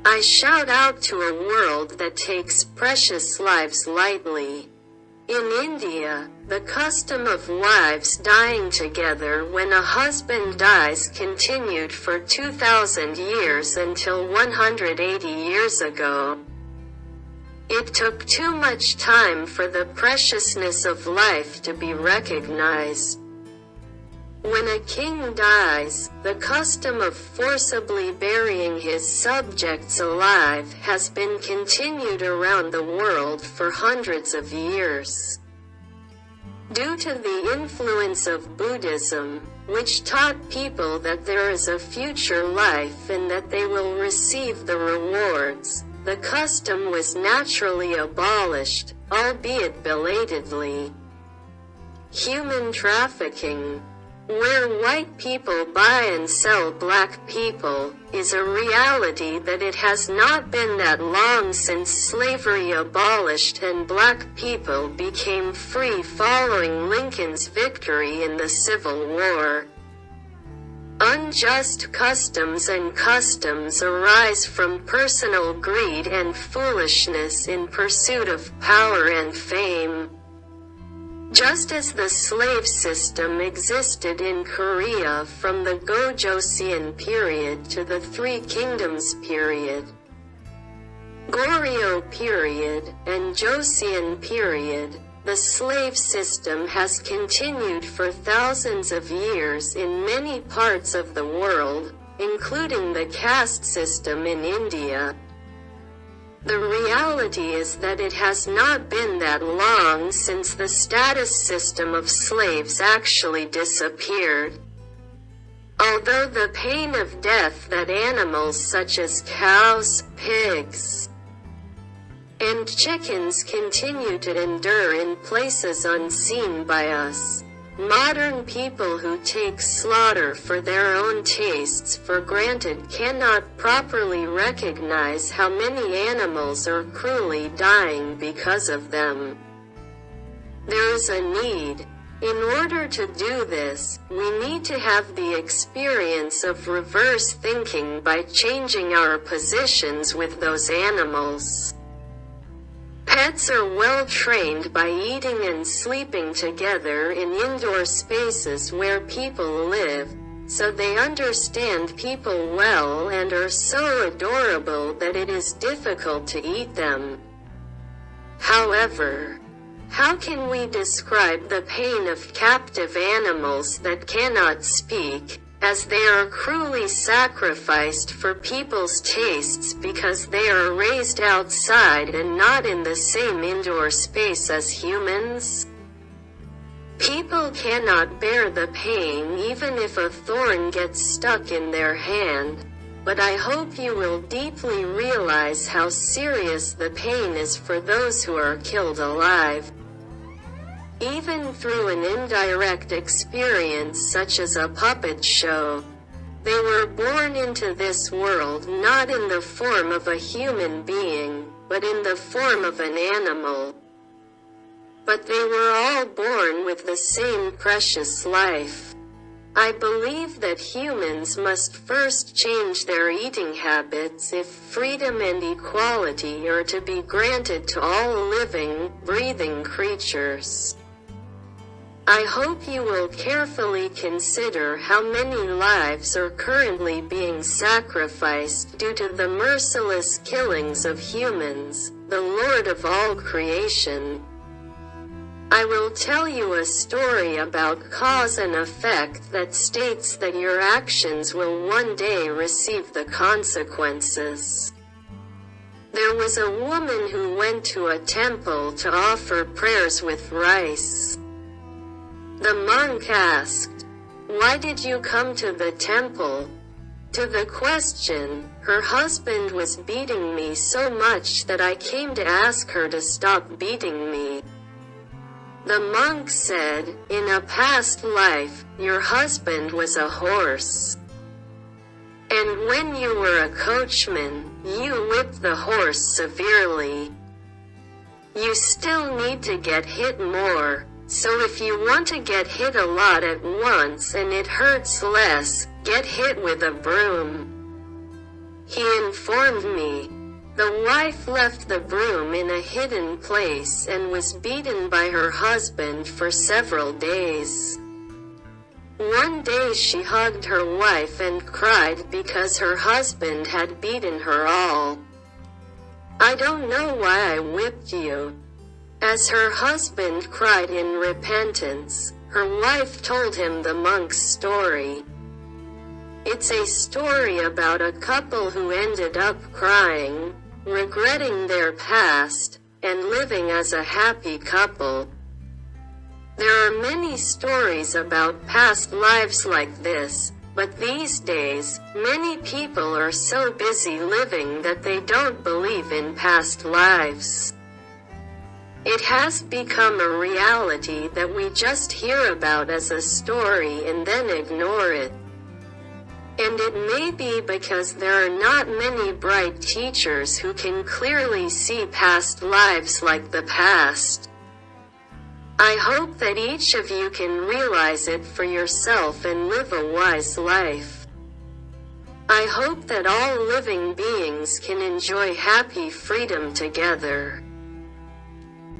I shout out to a world that takes precious lives lightly. In India, the custom of wives dying together when a husband dies continued for 2,000 years until 180 years ago. It took too much time for the preciousness of life to be recognized. When a king dies, the custom of forcibly burying his subjects alive has been continued around the world for hundreds of years. Due to the influence of Buddhism, which taught people that there is a future life and that they will receive the rewards, the custom was naturally abolished, albeit belatedly. Human trafficking, where white people buy and sell black people, is a reality that it has not been that long since slavery abolished and black people became free following Lincoln's victory in the Civil War. Unjust customs and customs arise from personal greed and foolishness in pursuit of power and fame. Just as the slave system existed in Korea from the Go-Joseon period to the Three Kingdoms period, Goryeo period, and Joseon period, the slave system has continued for thousands of years in many parts of the world, including the caste system in India. The reality is that it has not been that long since the status system of slaves actually disappeared. Although the pain of death that animals such as cows, pigs, and chickens continue to endure in places unseen by us, modern people who take slaughter for their own tastes for granted cannot properly recognize how many animals are cruelly dying because of them. There is a need. In order to do this, we need to have the experience of reverse thinking by changing our positions with those animals. Pets are well trained by eating and sleeping together in indoor spaces where people live, so they understand people well and are so adorable that it is difficult to eat them. However, how can we describe the pain of captive animals that cannot speak, as they are cruelly sacrificed for people's tastes because they are raised outside and not in the same indoor space as humans? People cannot bear the pain even if a thorn gets stuck in their hand, but I hope you will deeply realize how serious the pain is for those who are killed alive. Even through an indirect experience such as a puppet show. They were born into this world not in the form of a human being, but in the form of an animal. But they were all born with the same precious life. I believe that humans must first change their eating habits if freedom and equality are to be granted to all living, breathing creatures. I hope you will carefully consider how many lives are currently being sacrificed due to the merciless killings of humans, the Lord of all creation. I will tell you a story about cause and effect that states that your actions will one day receive the consequences. There was a woman who went to a temple to offer prayers with rice. The monk asked, "Why did you come to the temple?" To the question, "Her husband was beating me so much that I came to ask her to stop beating me." The monk said, "In a past life, your husband was a horse. And when you were a coachman, you whipped the horse severely. You still need to get hit more. So if you want to get hit a lot at once and it hurts less, get hit with a broom." he informed me. The wife left the broom in a hidden place and was beaten by her husband for several days. One day she hugged her wife and cried because her husband had beaten her all. I don't know why I whipped you. As her husband cried in repentance, her wife told him the monk's story. It's a story about a couple who ended up crying, regretting their past, and living as a happy couple. There are many stories about past lives like this, but these days, many people are so busy living that they don't believe in past lives. It has become a reality that we just hear about as a story and then ignore it. And it may be because there are not many bright teachers who can clearly see past lives like the past. I hope that each of you can realize it for yourself and live a wise life. I hope that all living beings can enjoy happy freedom together.